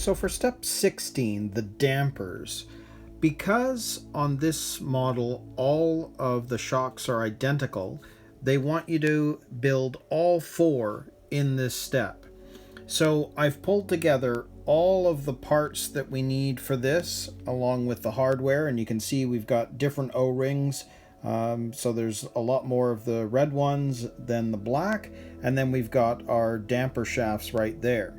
So for step 16, the dampers, because on this model all of the shocks are identical, they want you to build all four in this step. So I've pulled together all of the parts that we need for this along with the hardware, and you can see we've got different O-rings. So there's a lot more of the red ones than the black, and then we've got our damper shafts right there.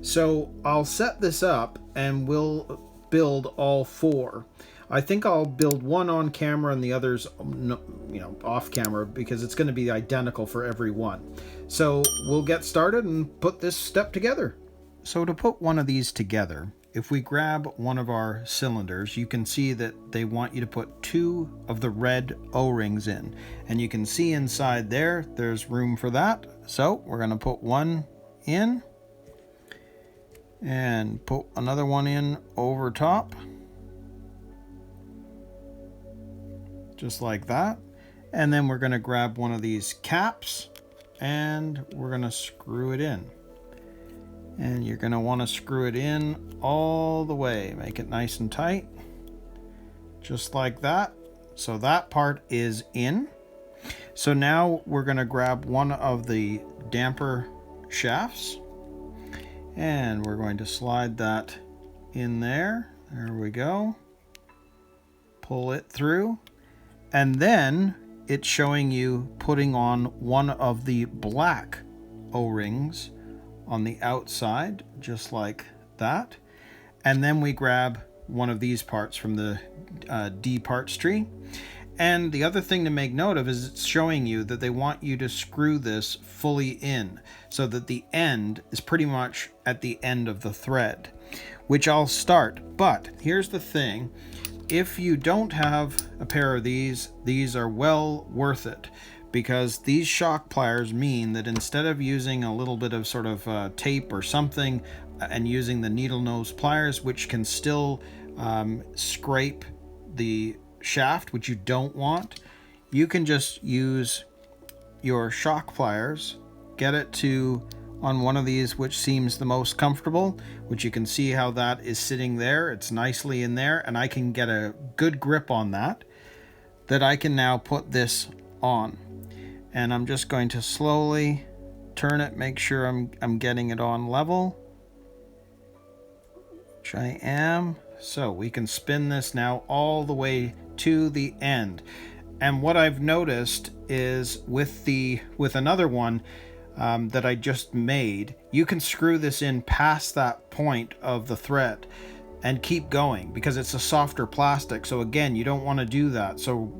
So I'll set this up and we'll build all four. I think I'll build one on camera and the others, off camera, because it's going to be identical for every one. So we'll get started and put this step together. So to put one of these together, if we grab one of our cylinders, you can see that they want you to put two of the red O-rings in. And you can see inside there, there's room for that. So we're going to put one in and put another one in over top. Just like that. And then we're going to grab one of these caps and we're going to screw it in. And you're going to want to screw it in all the way. Make it nice and tight. Just like that. So that part is in. So now we're going to grab one of the damper shafts. And we're going to slide that in there. There we go. Pull it through. And then it's showing you putting on one of the black O-rings on the outside, just like that. And then we grab one of these parts from the D parts tree. And the other thing to make note of is it's showing you that they want you to screw this fully in so that the end is pretty much at the end of the thread, which I'll start. But here's the thing. If you don't have a pair of these are well worth it, because these shock pliers mean that instead of using a little bit of sort of tape or something and using the needle nose pliers, which can still scrape the shaft, which you don't want, you can just use your shock pliers, get it to on one of these which seems the most comfortable, which you can see how that is sitting there. It's nicely in there, and I can get a good grip on that I can now put this on. And I'm just going to slowly turn it, make sure I'm getting it on level, which I am. So we can spin this now all the way to the end. And what I've noticed is with another one that I just made, you can screw this in past that point of the thread and keep going because it's a softer plastic. So again, you don't want to do that. So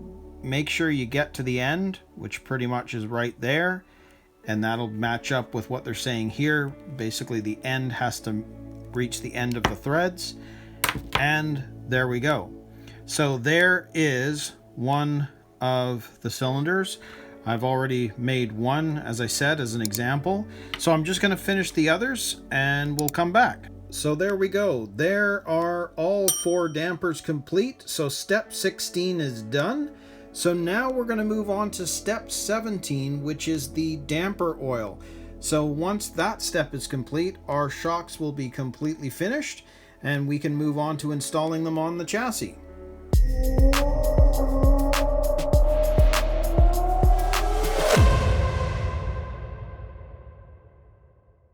make sure you get to the end, which pretty much is right there, and that'll match up with what they're saying here. Basically, the end has to reach the end of the threads, and there we go. So there is one of the cylinders. I've already made one, as I said, as an example. So I'm just going to finish the others and we'll come back. So there we go. There are all four dampers complete. So step 16 is done. So now we're going to move on to step 17, which is the damper oil. So once that step is complete, our shocks will be completely finished and we can move on to installing them on the chassis.